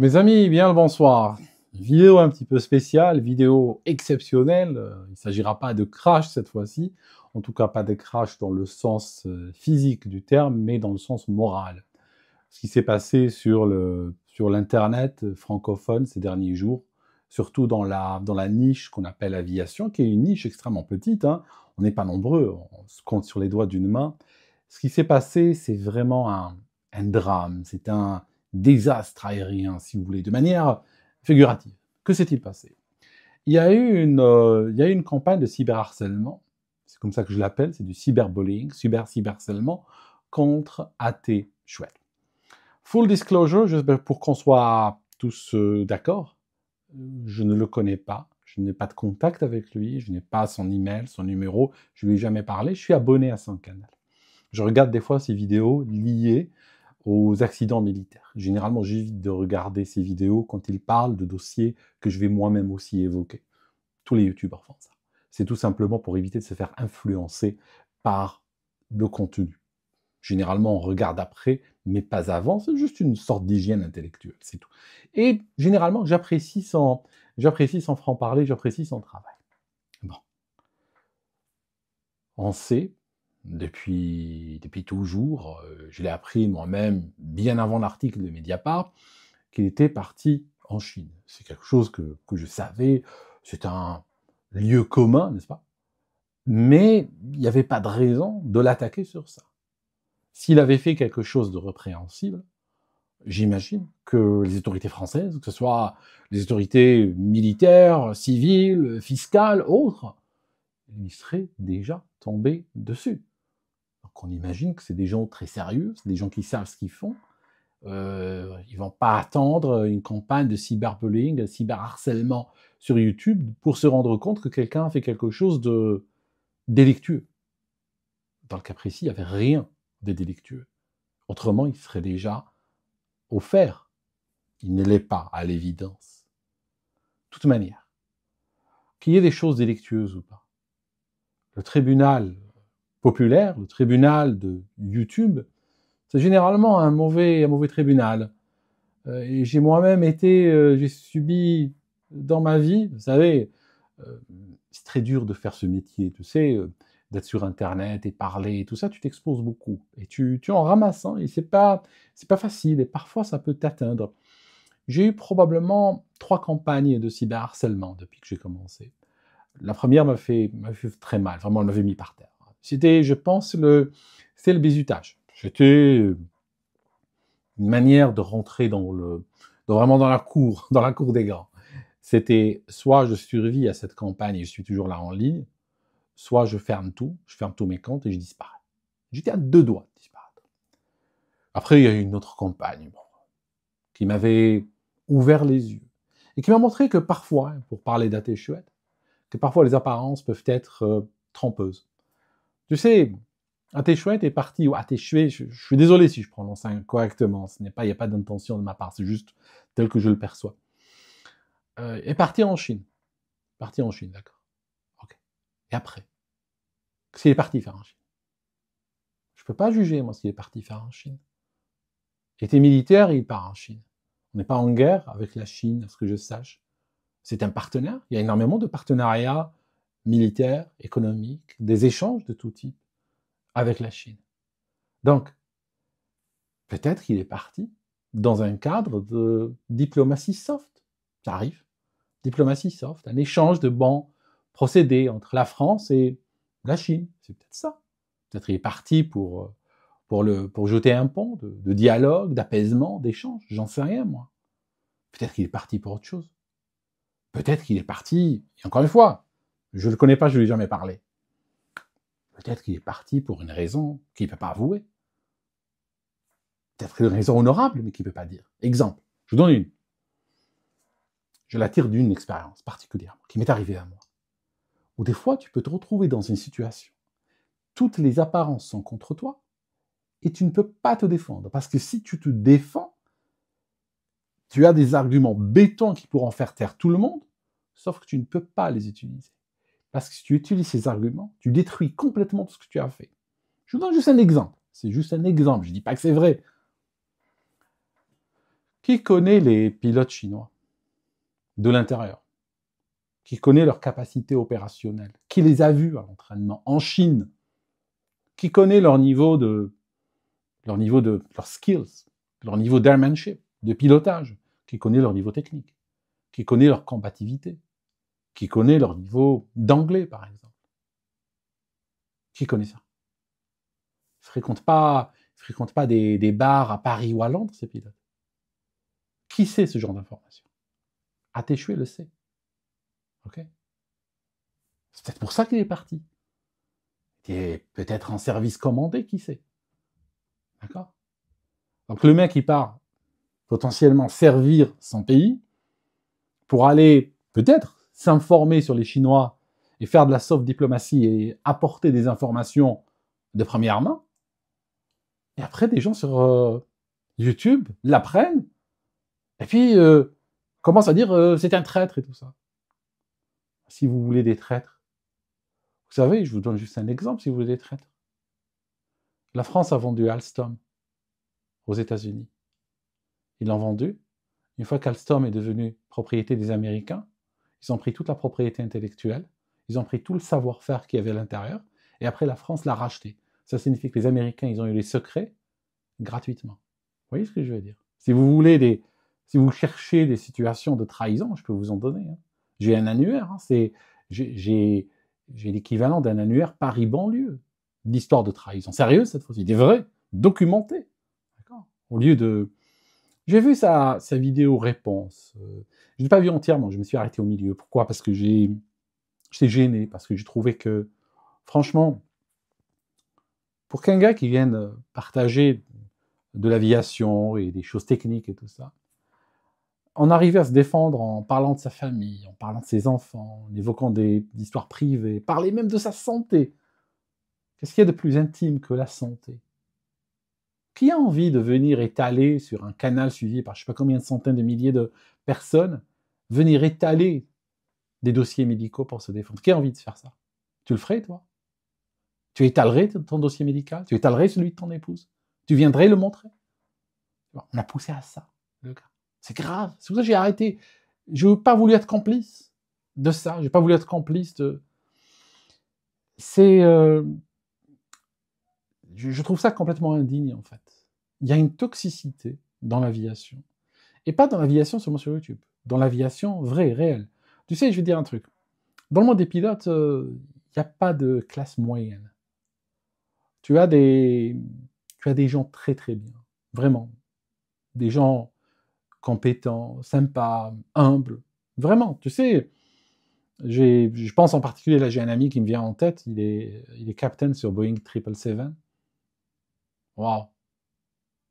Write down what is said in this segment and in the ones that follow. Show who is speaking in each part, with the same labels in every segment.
Speaker 1: Mes amis, bien le bonsoir. Vidéo un petit peu spéciale, vidéo exceptionnelle. Il ne s'agira pas de crash cette fois-ci, en tout cas pas de crash dans le sens physique du terme, mais dans le sens moral. Ce qui s'est passé sur l'internet francophone ces derniers jours, surtout dans la niche qu'on appelle aviation, qui est une niche extrêmement petite, hein. On n'est pas nombreux, on se compte sur les doigts d'une main. Ce qui s'est passé, c'est vraiment un drame, c'est un désastre aérien, si vous voulez, de manière figurative. Que s'est-il passé? Il y a eu une campagne de cyberharcèlement, c'est comme ça que je l'appelle, c'est du cyberbullying, cyberharcèlement contre AT Chouette. Full disclosure, juste pour qu'on soit tous d'accord, je ne le connais pas, je n'ai pas de contact avec lui, je n'ai pas son email, son numéro, je ne lui ai jamais parlé, je suis abonné à son canal. Je regarde des fois ses vidéos liées aux accidents militaires. Généralement, j'évite de regarder ces vidéos quand il parle de dossiers que je vais moi-même aussi évoquer. Tous les youtubeurs font ça. C'est tout simplement pour éviter de se faire influencer par le contenu. Généralement, on regarde après, mais pas avant. C'est juste une sorte d'hygiène intellectuelle, c'est tout. Et généralement, j'apprécie son franc-parler, j'apprécie son travail. Bon. On sait, depuis toujours, je l'ai appris moi-même bien avant l'article de Mediapart, qu'il était parti en Chine. C'est quelque chose que je savais, c'est un lieu commun, n'est-ce pas? Mais il n'y avait pas de raison de l'attaquer sur ça. S'il avait fait quelque chose de répréhensible, j'imagine que les autorités françaises, que ce soit les autorités militaires, civiles, fiscales, autres, lui seraient déjà tombées dessus. Donc on imagine que c'est des gens très sérieux, c'est des gens qui savent ce qu'ils font. Ils vont pas attendre une campagne de cyberbullying, de cyberharcèlement sur YouTube pour se rendre compte que quelqu'un a fait quelque chose de délictueux. Dans le cas précis, il n'y avait rien de délictueux. Autrement, il serait déjà offert. Il ne l'est pas, à l'évidence. De toute manière, qu'il y ait des choses délictueuses ou pas, le tribunal populaire, le tribunal de YouTube, c'est généralement un mauvais tribunal. Et j'ai moi-même j'ai subi dans ma vie, vous savez, c'est très dur de faire ce métier, tu sais, d'être sur Internet et parler, tout ça, tu t'exposes beaucoup. Et tu en ramasses, hein, et c'est pas facile, et parfois ça peut t'atteindre. J'ai eu probablement 3 campagnes de cyberharcèlement depuis que j'ai commencé. La première m'a fait très mal, vraiment, elle m'avait mis par terre. C'était, je pense, c'est le bizutage. C'était une manière de rentrer vraiment dans la cour, dans la cour des grands. C'était soit je survis à cette campagne et je suis toujours là en ligne, soit je ferme tous mes comptes et je disparais. J'étais à 2 doigts de disparaître. Après, il y a eu une autre campagne, qui m'avait ouvert les yeux et qui m'a montré que parfois, pour parler d'AT Chouette, que parfois les apparences peuvent être trompeuses. Tu sais, AT Chouette est parti, ou AT Chouette, je suis désolé si je prononce correctement, il n'y a pas d'intention de ma part, c'est juste tel que je le perçois. Est parti en Chine. Parti en Chine, d'accord. Ok. Et après, qu'est-ce qu'il est parti faire en Chine? Je ne peux pas juger, moi, ce qu'il est parti faire en Chine. Il était militaire et il part en Chine. On n'est pas en guerre avec la Chine, à ce que je sache. C'est un partenaire. Il y a énormément de partenariats militaires, économiques, des échanges de tout type avec la Chine. Donc, peut-être qu'il est parti dans un cadre de diplomatie soft. Ça arrive. Diplomatie soft, un échange de bons procédés entre la France et la Chine. C'est peut-être ça. Peut-être qu'il est parti pour jeter un pont de dialogue, d'apaisement, d'échange. J'en sais rien, moi. Peut-être qu'il est parti pour autre chose. Peut-être qu'il est parti, et encore une fois, je ne le connais pas, je ne lui ai jamais parlé. Peut-être qu'il est parti pour une raison qu'il ne peut pas avouer. Peut-être une raison honorable, mais qu'il ne peut pas dire. Exemple, je vous donne une. Je la tire d'une expérience particulière qui m'est arrivée à moi. Où des fois, tu peux te retrouver dans une situation. Toutes les apparences sont contre toi et tu ne peux pas te défendre. Parce que si tu te défends, tu as des arguments bétons qui pourront faire taire tout le monde, sauf que tu ne peux pas les utiliser. Parce que si tu utilises ces arguments, tu détruis complètement tout ce que tu as fait. Je vous donne juste un exemple. C'est juste un exemple. Je ne dis pas que c'est vrai. Qui connaît les pilotes chinois de l'intérieur? Qui connaît leur capacité opérationnelle? Qui les a vus à l'entraînement en Chine? Qui connaît leur niveau de leurs skills, leur niveau d'airmanship, de pilotage? Qui connaît leur niveau technique? Qui connaît leur combativité? Qui connaît leur niveau d'anglais, par exemple? Qui connaît ça? Ils fréquentent pas des bars à Paris ou à Londres, ces pilotes. Qui sait ce genre d'informations? Attéchué le sait. Ok? C'est peut-être pour ça qu'il est parti. Il est peut-être en service commandé, qui sait? D'accord? Donc le mec, il part potentiellement servir son pays pour aller peut-être s'informer sur les Chinois et faire de la soft diplomatie et apporter des informations de première main. Et après, des gens sur YouTube l'apprennent et puis commencent à dire c'est un traître et tout ça. Si vous voulez des traîtres, vous savez, je vous donne juste un exemple, si vous voulez des traîtres. La France a vendu Alstom aux États-Unis. Ils l'ont vendu. Une fois qu'Alstom est devenu propriété des Américains, ils ont pris toute la propriété intellectuelle, ils ont pris tout le savoir-faire qu'il y avait à l'intérieur, et après la France l'a racheté. Ça signifie que les Américains, ils ont eu les secrets gratuitement. Vous voyez ce que je veux dire? Si vous cherchez des situations de trahison, je peux vous en donner. Hein. J'ai un annuaire, hein, j'ai l'équivalent d'un annuaire Paris-Banlieue, d'histoire de trahison. Sérieux cette fois-ci, des vrais, documentés. D'accord? Au lieu de... J'ai vu sa vidéo réponse. Je ne l'ai pas vu entièrement, je me suis arrêté au milieu. Pourquoi? Parce que j'étais gêné, parce que j'ai trouvé que, franchement, pour qu'un gars qui vienne partager de l'aviation et des choses techniques et tout ça, en arriver à se défendre en parlant de sa famille, en parlant de ses enfants, en évoquant des histoires privées, parler même de sa santé. Qu'est-ce qu'il y a de plus intime que la santé? Qui a envie de venir étaler sur un canal suivi par je ne sais pas combien de centaines de milliers de personnes, venir étaler des dossiers médicaux pour se défendre? Qui a envie de faire ça? Tu le ferais, toi? Tu étalerais ton dossier médical? Tu étalerais celui de ton épouse? Tu viendrais le montrer? On a poussé à ça, le gars. C'est grave. C'est pour ça que j'ai arrêté. Je n'ai pas voulu être complice de ça. Je n'ai pas voulu être complice de... Je trouve ça complètement indigne, en fait. Il y a une toxicité dans l'aviation. Et pas dans l'aviation seulement sur YouTube. Dans l'aviation vraie, réelle. Tu sais, je vais te dire un truc. Dans le monde des pilotes, il n'y a pas de classe moyenne. Tu as des gens très très bien. Vraiment. Des gens compétents, sympas, humbles. Vraiment. Tu sais, je pense en particulier, là j'ai un ami qui me vient en tête, il est capitaine sur Boeing 777. Waouh!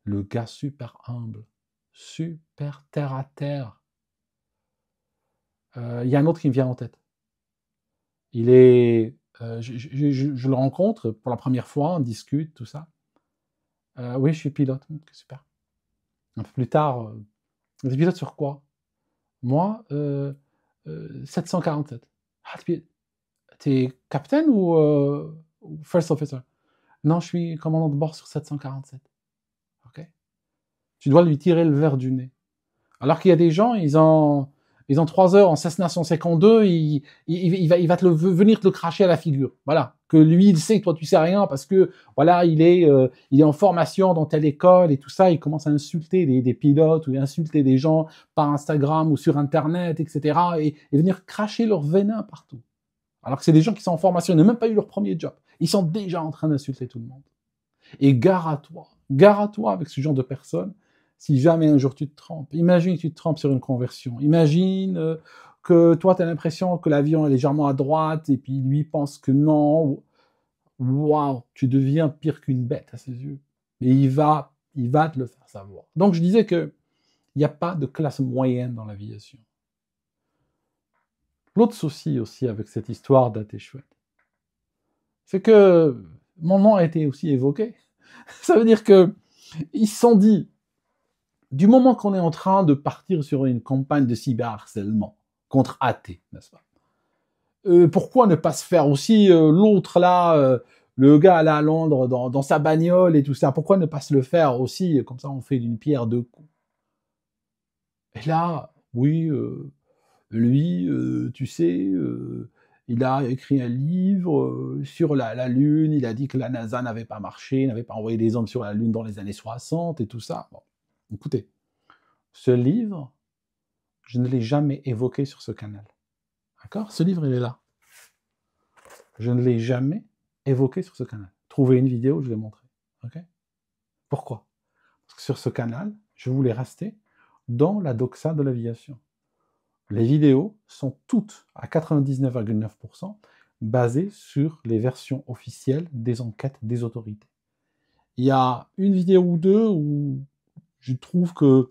Speaker 1: Le gars super humble, super terre à terre. Il y a un autre qui me vient en tête. Il est... je le rencontre pour la première fois, on discute, tout ça. Oui, je suis pilote. Super. Un peu plus tard, tu es pilote sur quoi? Moi, 747. Ah, t'es capitaine ou first officer? Non, je suis commandant de bord sur 747. Ok? Tu dois lui tirer le verre du nez. Alors qu'il y a des gens, ils ont 3 heures en Cessna 152, il va venir te le cracher à la figure. Voilà. Que lui, il sait que toi, tu sais rien parce que, voilà, il est en formation dans telle école et tout ça. Il commence à insulter des pilotes ou insulter des gens par Instagram ou sur Internet, etc. Et venir cracher leur venin partout. Alors que c'est des gens qui sont en formation, ils n'ont même pas eu leur premier job. Ils sont déjà en train d'insulter tout le monde. Et gare à toi avec ce genre de personnes, si jamais un jour tu te trompes. Imagine que tu te trompes sur une conversion. Imagine que toi, tu as l'impression que l'avion est légèrement à droite et puis lui pense que non. Waouh, tu deviens pire qu'une bête à ses yeux. Mais il va te le faire savoir. Donc je disais que il n'y a pas de classe moyenne dans l'aviation. L'autre souci aussi avec cette histoire d'Atéchouette, c'est que mon nom a été aussi évoqué. Ça veut dire que ils se sont dit, du moment qu'on est en train de partir sur une campagne de cyberharcèlement contre AT, n'est-ce pas? Pourquoi ne pas se faire aussi l'autre là, le gars là à Londres dans sa bagnole et tout ça, pourquoi ne pas se le faire aussi, comme ça on fait d'une pierre deux coups? Et là, oui, lui, tu sais, il a écrit un livre sur la Lune, il a dit que la NASA n'avait pas marché, n'avait pas envoyé des hommes sur la Lune dans les années 60 et tout ça. Bon, écoutez, ce livre, je ne l'ai jamais évoqué sur ce canal. D'accord? Ce livre, il est là. Je ne l'ai jamais évoqué sur ce canal. Trouvez une vidéo, je vais montrer. Ok? Pourquoi? Parce que sur ce canal, je voulais rester dans la doxa de l'aviation. Les vidéos sont toutes, à 99,9%, basées sur les versions officielles des enquêtes des autorités. Il y a une vidéo ou deux où je trouve qu'il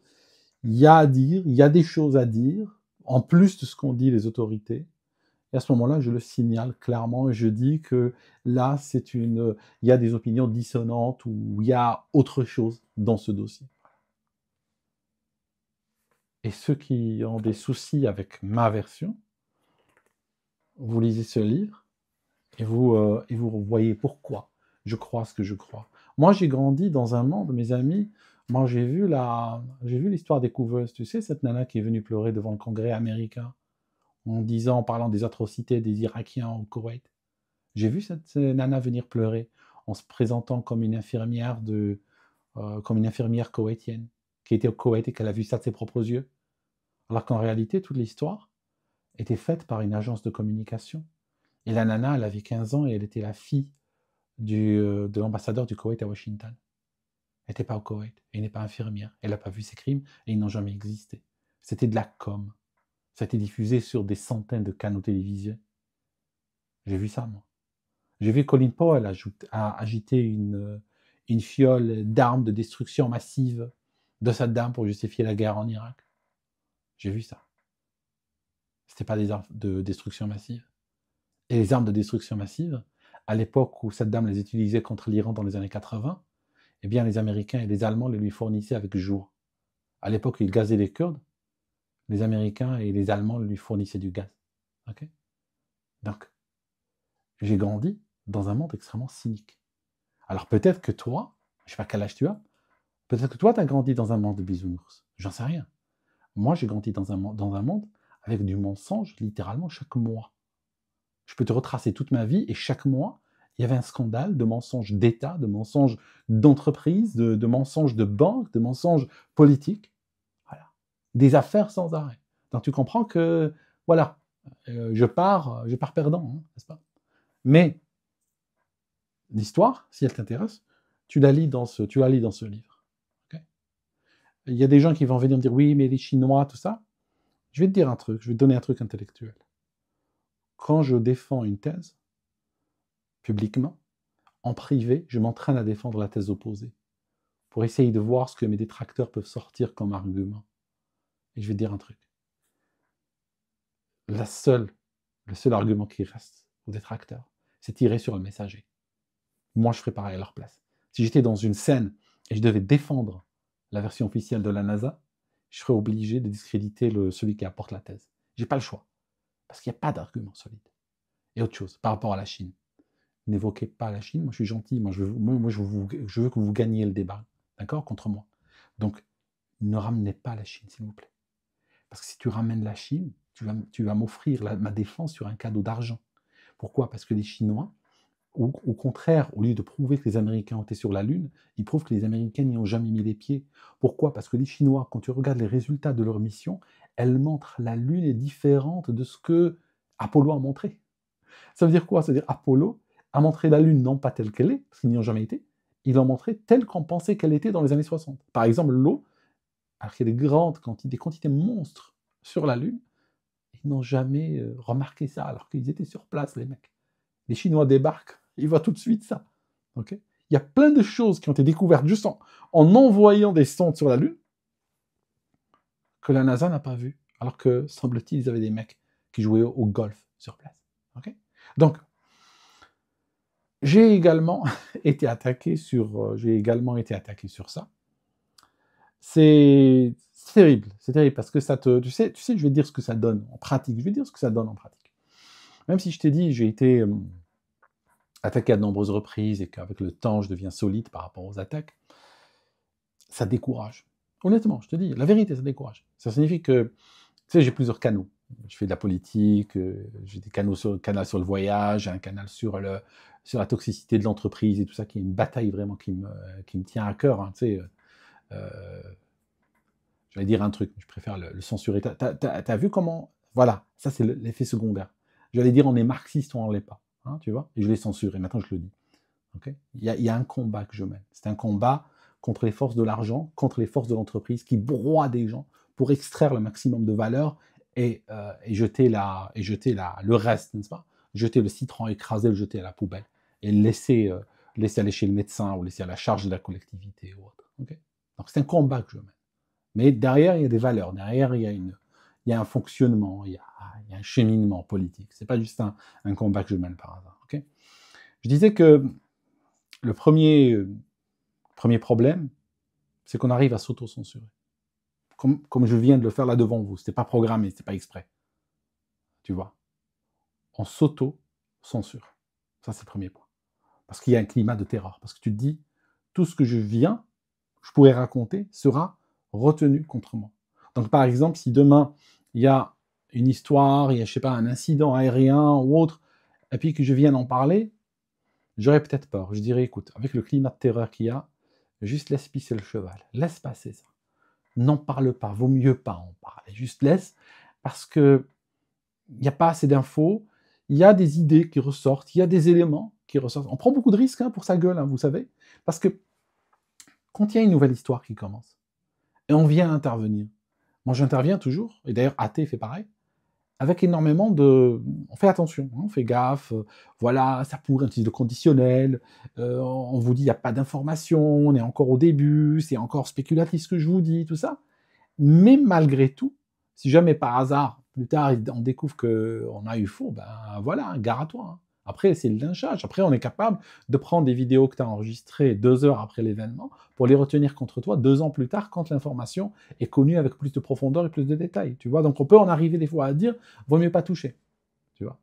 Speaker 1: y a à dire, il y a des choses à dire, en plus de ce qu'ont dit les autorités. Et à ce moment-là, je le signale clairement et je dis que là, il y a des opinions dissonantes ou il y a autre chose dans ce dossier. Et ceux qui ont des soucis avec ma version, vous lisez ce livre et vous voyez pourquoi je crois ce que je crois. Moi, j'ai grandi dans un monde, mes amis, moi j'ai vu l'histoire des couveuses, tu sais, cette nana qui est venue pleurer devant le Congrès américain en parlant des atrocités des Irakiens au Koweït. J'ai vu cette nana venir pleurer en se présentant comme une infirmière koweïtienne qui était au Koweït et qu'elle a vu ça de ses propres yeux. Alors qu'en réalité, toute l'histoire était faite par une agence de communication. Et la nana, elle avait 15 ans et elle était la fille de l'ambassadeur du Koweït à Washington. Elle n'était pas au Koweït, elle n'est pas infirmière, elle n'a pas vu ces crimes et ils n'ont jamais existé. C'était de la com. Ça a été diffusé sur des centaines de canaux télévisés. J'ai vu ça, moi. J'ai vu Colin Powell agiter une fiole d'armes de destruction massive de Saddam pour justifier la guerre en Irak. J'ai vu ça. C'était pas des armes de destruction massive. Et les armes de destruction massive, à l'époque où Saddam les utilisait contre l'Iran dans les années 80, eh bien les Américains et les Allemands les lui fournissaient avec jour. À l'époque où il gazait les Kurdes, les Américains et les Allemands lui fournissaient du gaz. Okay. Donc, j'ai grandi dans un monde extrêmement cynique. Alors peut-être que toi, je ne sais pas quel âge tu as, peut-être que toi, tu as grandi dans un monde de bisounours. J'en sais rien. Moi, j'ai grandi dans un monde avec du mensonge littéralement chaque mois. Je peux te retracer toute ma vie et chaque mois, il y avait un scandale de mensonges d'État, de mensonges d'entreprise, de mensonges de banque, de mensonges politiques. Voilà. Des affaires sans arrêt. Donc tu comprends que, voilà, je pars perdant, hein, n'est-ce pas? Mais l'histoire, si elle t'intéresse, tu la lis dans ce livre. Okay. Il y a des gens qui vont venir me dire, oui, mais les Chinois, tout ça. Je vais te dire un truc, je vais te donner un truc intellectuel. Quand je défends une thèse, publiquement, en privé, je m'entraîne à défendre la thèse opposée, pour essayer de voir ce que mes détracteurs peuvent sortir comme argument. Et je vais te dire un truc. Le seul argument qui reste aux détracteurs, c'est tirer sur le messager. Moi, je ferais pareil à leur place. Si j'étais dans une scène et je devais défendre la version officielle de la NASA, je serais obligé de discréditer celui qui apporte la thèse. J'ai pas le choix, parce qu'il n'y a pas d'argument solide. Et autre chose, par rapport à la Chine. N'évoquez pas la Chine, moi je suis gentil, je veux que vous gagniez le débat, d'accord, contre moi. Donc, ne ramenez pas la Chine, s'il vous plaît. Parce que si tu ramènes la Chine, tu vas m'offrir ma défense sur un cadeau d'argent. Pourquoi? Parce que les Chinois, au contraire, au lieu de prouver que les Américains ont été sur la Lune, ils prouvent que les Américains n'y ont jamais mis les pieds. Pourquoi? Parce que les Chinois, quand tu regardes les résultats de leur mission, elles montrent la Lune est différente de ce que Apollo a montré. Ça veut dire quoi? Ça veut dire Apollo a montré la Lune non pas telle qu'elle est, parce qu'ils n'y ont jamais été, ils l'ont montré telle qu'on pensait qu'elle était dans les années 60. Par exemple, l'eau, alors qu'il y a des quantités monstres sur la Lune, ils n'ont jamais remarqué ça, alors qu'ils étaient sur place, les mecs. Les Chinois débarquent, ils voient tout de suite ça. Okay, il y a plein de choses qui ont été découvertes juste en envoyant des sondes sur la Lune que la NASA n'a pas vues, alors que, semble-t-il, ils avaient des mecs qui jouaient au golf sur place. Okay, donc, j'ai également été attaqué sur ça. C'est terrible, parce que tu sais, je vais te dire ce que ça donne en pratique. Même si je t'ai dit, j'ai été attaqué à de nombreuses reprises et qu'avec le temps, je deviens solide par rapport aux attaques, ça décourage. Honnêtement, je te dis, la vérité, ça décourage. Ça signifie que, tu sais, j'ai plusieurs canaux. Je fais de la politique, j'ai des canaux sur, canal sur le voyage, un canal sur, sur la toxicité de l'entreprise et tout ça, qui est une bataille vraiment qui me tient à cœur. Hein, tu sais, euh, j'allais dire un truc, mais je préfère le censurer. T'as vu comment... Voilà, ça c'est l'effet secondaire. J'allais dire on est marxiste ou on ne l'est pas. Hein, tu vois. Et je l'ai censuré, maintenant je le dis. Okay, il y a un combat que je mène. C'est un combat contre les forces de l'argent, contre les forces de l'entreprise qui broient des gens pour extraire le maximum de valeur et jeter, le reste, n'est-ce pas? Jeter le citron, écraser, le jeter à la poubelle et laisser aller chez le médecin ou laisser à la charge de la collectivité ou autre. Okay, donc c'est un combat que je mène. Mais derrière, il y a des valeurs, derrière, il y a un fonctionnement, il y a un cheminement politique. C'est pas juste un combat que je mène par hasard. Okay, je disais que le premier problème, c'est qu'on arrive à s'auto-censurer. Comme je viens de le faire là devant vous. C'était pas programmé, c'était pas exprès. Tu vois. On s'auto-censure. Ça, c'est le premier point. Parce qu'il y a un climat de terreur. Parce que tu te dis, tout ce que je pourrais raconter, sera retenu contre moi. Donc, par exemple, si demain, il y a une histoire, il y a, je sais pas, un incident aérien ou autre, et puis que je viens d'en parler, j'aurais peut-être peur. Je dirais, écoute, avec le climat de terreur qu'il y a, juste laisse pisser le cheval. Laisse passer ça. N'en parle pas. Vaut mieux pas en parler. Juste laisse, parce que il n'y a pas assez d'infos. Il y a des idées qui ressortent. Il y a des éléments qui ressortent. On prend beaucoup de risques pour sa gueule, vous savez. Parce que quand il y a une nouvelle histoire qui commence, et on vient intervenir, moi j'interviens toujours, et d'ailleurs AT fait pareil, avec énormément de... On fait attention, on fait gaffe, voilà, ça pourrait utiliser le conditionnel, on vous dit il n'y a pas d'information, on est encore au début, c'est encore spéculatif ce que je vous dis, tout ça. Mais malgré tout, si jamais par hasard, plus tard, on découvre qu'on a eu faux, ben voilà, gare à toi. Hein. Après, c'est le lynchage. Après, on est capable de prendre des vidéos que tu as enregistrées 2 heures après l'événement pour les retenir contre toi 2 ans plus tard quand l'information est connue avec plus de profondeur et plus de détails. Tu vois, donc on peut en arriver des fois à dire vaut mieux pas toucher. Tu vois.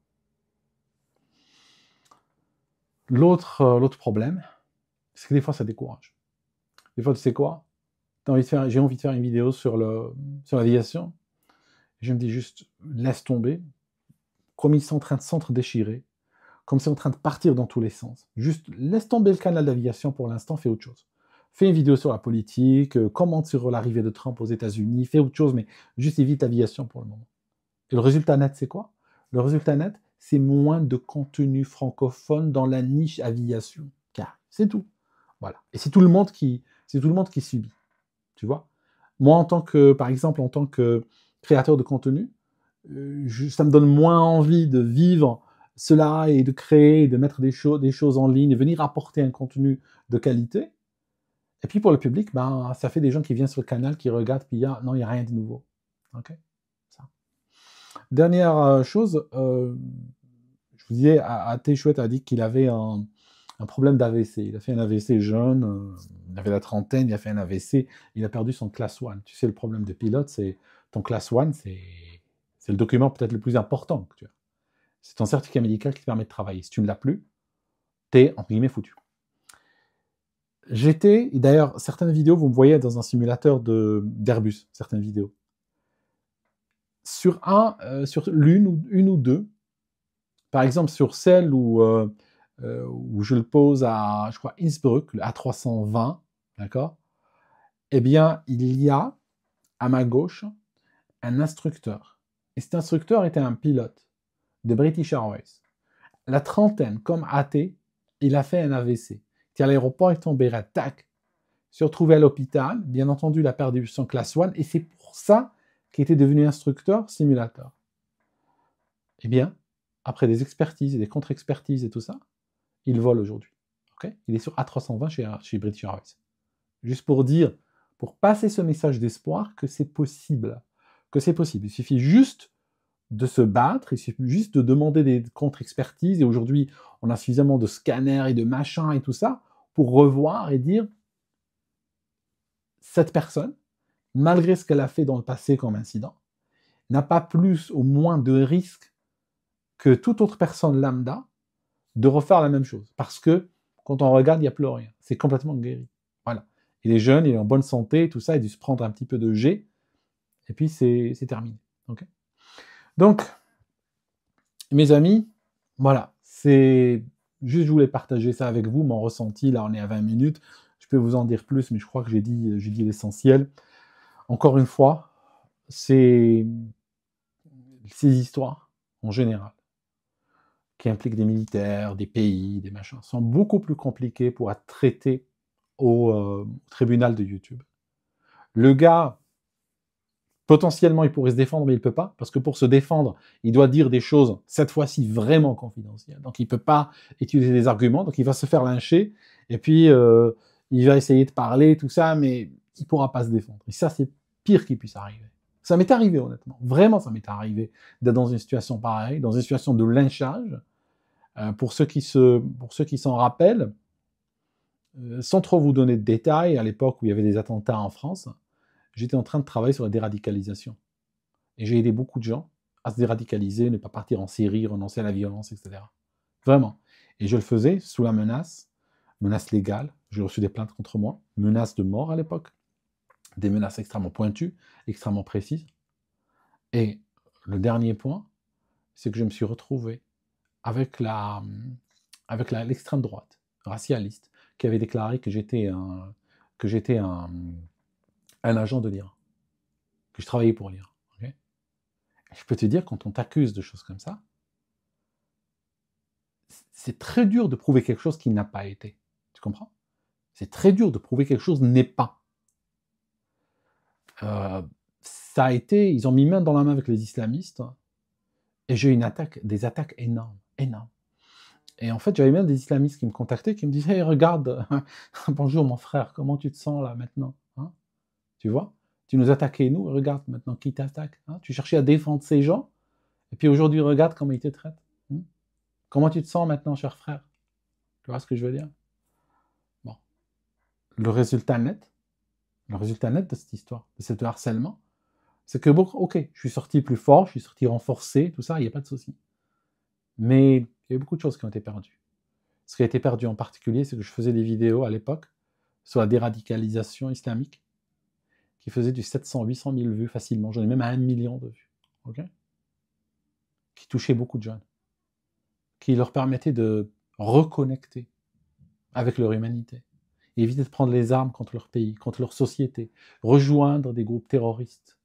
Speaker 1: L'autre problème, c'est que des fois ça décourage. Des fois, tu sais quoi? J'ai envie de faire une vidéo sur l'aviation. Je me dis juste, laisse tomber, comme ils sont en train de s'entre-déchirer, comme c'est en train de partir dans tous les sens. Juste laisse tomber le canal d'aviation pour l'instant, fais autre chose. Fais une vidéo sur la politique, commente sur l'arrivée de Trump aux États-Unis, fais autre chose, mais juste évite l'aviation pour le moment. Et le résultat net, c'est quoi? Le résultat net, c'est moins de contenu francophone dans la niche aviation. Car c'est tout. Voilà. Et c'est tout le monde qui subit. Tu vois? Moi, par exemple, en tant que créateur de contenu, ça me donne moins envie de vivre cela et de créer et de mettre des choses en ligne et venir apporter un contenu de qualité. Et puis pour le public, ben, ça fait des gens qui viennent sur le canal, qui regardent, puis non, il n'y a rien de nouveau. Okay, ça. Dernière chose, je vous disais, A.T. Chouette a dit qu'il avait un problème d'AVC. Il a fait un AVC jeune, il avait la trentaine, il a fait un AVC, il a perdu son Class 1. Tu sais, le problème de pilote, c'est ton Class 1, c'est le document peut-être le plus important que tu as. C'est ton certificat médical qui te permet de travailler. Si tu ne l'as plus, t'es, entre guillemets, foutu. Et d'ailleurs, certaines vidéos, vous me voyez dans un simulateur d'Airbus, certaines vidéos. Sur une ou deux, par exemple sur celle où je le pose à, je crois, Innsbruck, le A320, d'accord? Eh bien, il y a, à ma gauche, un instructeur. Et cet instructeur était un pilote de British Airways. La trentaine, comme AT, il a fait un AVC. Qui à l'aéroport est tombé, tac, se retrouvé à l'hôpital. Bien entendu, il a perdu son Class 1, et c'est pour ça qu'il était devenu instructeur simulateur. Eh bien, après des expertises et des contre-expertises et tout ça, il vole aujourd'hui. Okay, il est sur A320 chez British Airways. Juste pour dire, pour passer ce message d'espoir que c'est possible. Que c'est possible. Il suffit juste de se battre, il suffit juste de demander des contre-expertises, et aujourd'hui, on a suffisamment de scanners et de machins et tout ça, pour revoir et dire, cette personne, malgré ce qu'elle a fait dans le passé comme incident, n'a pas plus ou moins de risque que toute autre personne lambda de refaire la même chose. Parce que, quand on regarde, il n'y a plus rien. C'est complètement guéri. Voilà. Il est jeune, il est en bonne santé, tout ça, il a dû se prendre un petit peu de G, et puis c'est terminé. Okay, donc, mes amis, voilà, c'est juste, je voulais partager ça avec vous, mon ressenti. Là, on est à 20 minutes. Je peux vous en dire plus, mais je crois que j'ai dit l'essentiel. Encore une fois, ces histoires, en général, qui impliquent des militaires, des pays, des machins, sont beaucoup plus compliquées pour être traitées au tribunal de YouTube. Le gars, potentiellement, il pourrait se défendre, mais il ne peut pas, parce que pour se défendre, il doit dire des choses, cette fois-ci, vraiment confidentielles. Donc, il ne peut pas utiliser des arguments, donc il va se faire lyncher, et puis il va essayer de parler, tout ça, mais il ne pourra pas se défendre. Et ça, c'est pire qui puisse arriver. Ça m'est arrivé, honnêtement. Vraiment, ça m'est arrivé d'être dans une situation pareille, dans une situation de lynchage. Pour ceux qui s'en rappellent, sans trop vous donner de détails, à l'époque où il y avait des attentats en France, j'étais en train de travailler sur la déradicalisation. Et j'ai aidé beaucoup de gens à se déradicaliser, ne pas partir en Syrie, renoncer à la violence, etc. Vraiment. Et je le faisais sous la menace légale. J'ai reçu des plaintes contre moi, menaces de mort à l'époque, des menaces extrêmement pointues, extrêmement précises. Et le dernier point, c'est que je me suis retrouvé avec l'extrême droite racialiste qui avait déclaré que j'étais un agent de l'Iran, que je travaillais pour l'Iran. Okay, je peux te dire, quand on t'accuse de choses comme ça, c'est très dur de prouver quelque chose qui n'a pas été. Tu comprends? C'est très dur de prouver quelque chose n'est pas. Ça a été, ils ont mis main dans la main avec les islamistes, et j'ai eu des attaques énormes, énormes. Et en fait, j'avais même des islamistes qui me contactaient, qui me disaient hey, « Regarde, bonjour mon frère, comment tu te sens là maintenant hein? Tu vois, tu nous attaquais nous, regarde maintenant qui t'attaque. Hein? Tu cherchais à défendre ces gens, et puis aujourd'hui, regarde comment ils te traitent. Hein? Comment tu te sens maintenant, cher frère? Tu vois ce que je veux dire? Bon. Le résultat net de cette histoire, de ce harcèlement, c'est que, bon, ok, je suis sorti plus fort, je suis sorti renforcé, tout ça, il n'y a pas de souci. Mais il y a eu beaucoup de choses qui ont été perdues. Ce qui a été perdu en particulier, c'est que je faisais des vidéos à l'époque sur la déradicalisation islamique qui faisaient du 700-800 000 vues facilement. J'en ai même à 1 million de vues. Okay, qui touchaient beaucoup de jeunes. Qui leur permettaient de reconnecter avec leur humanité. Et éviter de prendre les armes contre leur pays, contre leur société. Rejoindre des groupes terroristes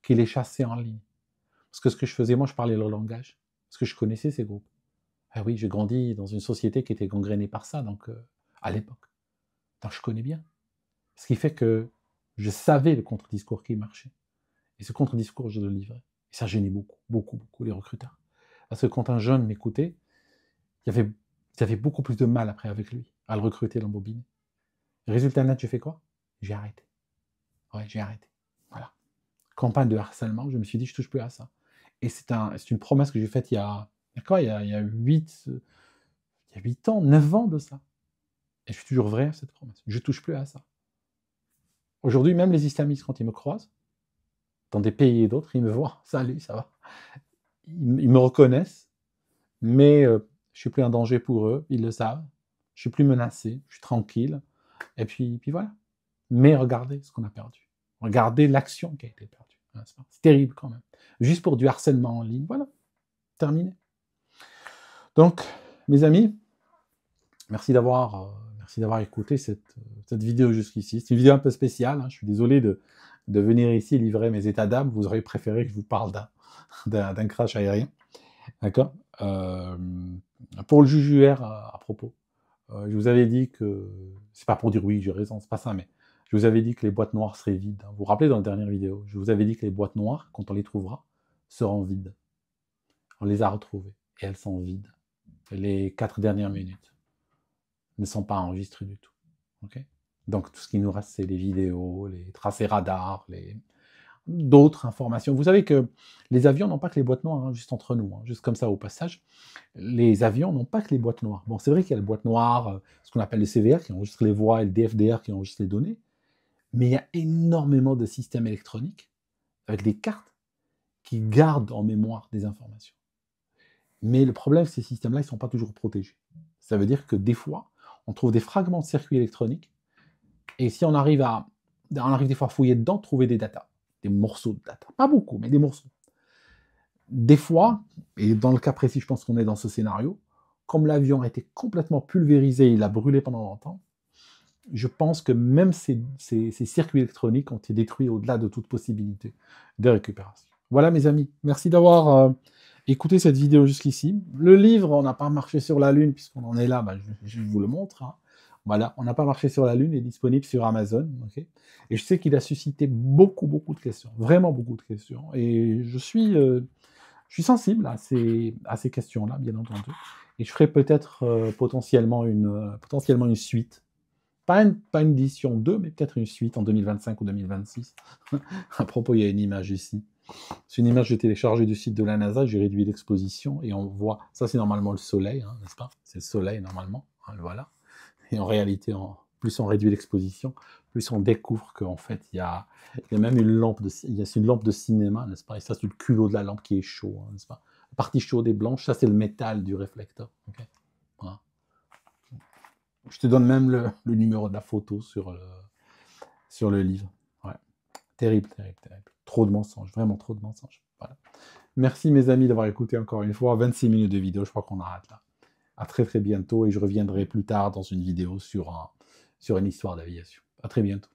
Speaker 1: qui les chassaient en ligne. Parce que ce que je faisais, moi, je parlais leur langage. Parce que je connaissais ces groupes. Ah oui, j'ai grandi dans une société qui était gangrénée par ça, donc à l'époque. Donc je connais bien. Ce qui fait que je savais le contre-discours qui marchait. Et ce contre-discours, je le livrais. Et ça gênait beaucoup, beaucoup, beaucoup les recruteurs. Parce que quand un jeune m'écoutait, il y avait beaucoup plus de mal après avec lui, à le recruter, l'embobiner. Résultat net, j'ai fait quoi? J'ai arrêté. Ouais, j'ai arrêté. Voilà. Campagne de harcèlement, je me suis dit, je touche plus à ça. Et c'est une promesse que j'ai faite il y a 8 ans, 9 ans de ça. Et je suis toujours vrai à cette promesse. Je ne touche plus à ça. Aujourd'hui, même les islamistes, quand ils me croisent, dans des pays et d'autres, ils me voient. Salut, ça va. Ils me reconnaissent, mais je ne suis plus un danger pour eux, ils le savent. Je ne suis plus menacé, je suis tranquille. Et puis voilà. Mais regardez ce qu'on a perdu. Regardez l'action qui a été perdue. C'est terrible quand même. Juste pour du harcèlement en ligne, voilà. Terminé. Donc, mes amis, merci d'avoir écouté cette vidéo jusqu'ici. C'est une vidéo un peu spéciale. Hein. Je suis désolé de venir ici livrer mes états d'âme. Vous auriez préféré que je vous parle d'un crash aérien. D'accord Pour le juge UR à propos, je vous avais dit que... C'est pas pour dire oui, j'ai raison, c'est pas ça, mais je vous avais dit que les boîtes noires seraient vides. Vous vous rappelez dans la dernière vidéo, je vous avais dit que les boîtes noires, quand on les trouvera, seront vides. On les a retrouvées et elles sont vides. Les 4 dernières minutes ne sont pas enregistrées du tout. Okay, donc tout ce qui nous reste, c'est les vidéos, les tracés radars, d'autres informations. Vous savez que les avions n'ont pas que les boîtes noires, hein, juste entre nous, hein, juste comme ça au passage. Les avions n'ont pas que les boîtes noires. Bon, c'est vrai qu'il y a les boîtes noires, ce qu'on appelle le CVR qui enregistre les voix et le DFDR qui enregistre les données, mais il y a énormément de systèmes électroniques avec des cartes qui gardent en mémoire des informations. Mais le problème, ces systèmes-là, ils ne sont pas toujours protégés. Ça veut dire que des fois, on trouve des fragments de circuits électroniques Et si on arrive des fois à fouiller dedans, trouver des datas, des morceaux de data. Pas beaucoup, mais des morceaux. Des fois, et dans le cas précis, je pense qu'on est dans ce scénario, comme l'avion a été complètement pulvérisé, il a brûlé pendant longtemps, je pense que même ces circuits électroniques ont été détruits au-delà de toute possibilité de récupération. Voilà mes amis, merci d'avoir écouté cette vidéo jusqu'ici. Le livre, on n'a pas marché sur la Lune, puisqu'on en est là, bah, je vous le montre. Hein. Voilà, on n'a pas marché sur la Lune, il est disponible sur Amazon. Okay, et je sais qu'il a suscité beaucoup de questions, vraiment beaucoup de questions. Et je suis sensible à ces questions-là, bien entendu. Et je ferai peut-être potentiellement une suite. Pas une édition 2, mais peut-être une suite en 2025 ou 2026. À propos, il y a une image ici. C'est une image que j'ai téléchargée du site de la NASA, j'ai réduit l'exposition et on voit, ça c'est normalement le soleil, hein, n'est-ce pas? C'est le soleil normalement, hein, voilà. Et en réalité, plus on réduit l'exposition, plus on découvre qu'en fait, il y a même une lampe de cinéma, n'est-ce pas? Et ça, c'est le culot de la lampe qui est chaud, hein, n'est-ce pas? La partie chaude et blanche, ça c'est le métal du réflecteur. Okay, voilà. Je te donne même le numéro de la photo sur le livre. Ouais. Terrible. Trop de mensonges, vraiment trop de mensonges. Voilà. Merci mes amis d'avoir écouté encore une fois. 26 minutes de vidéo, je crois qu'on arrête là. À très bientôt et je reviendrai plus tard dans une vidéo sur une histoire d'aviation. À très bientôt.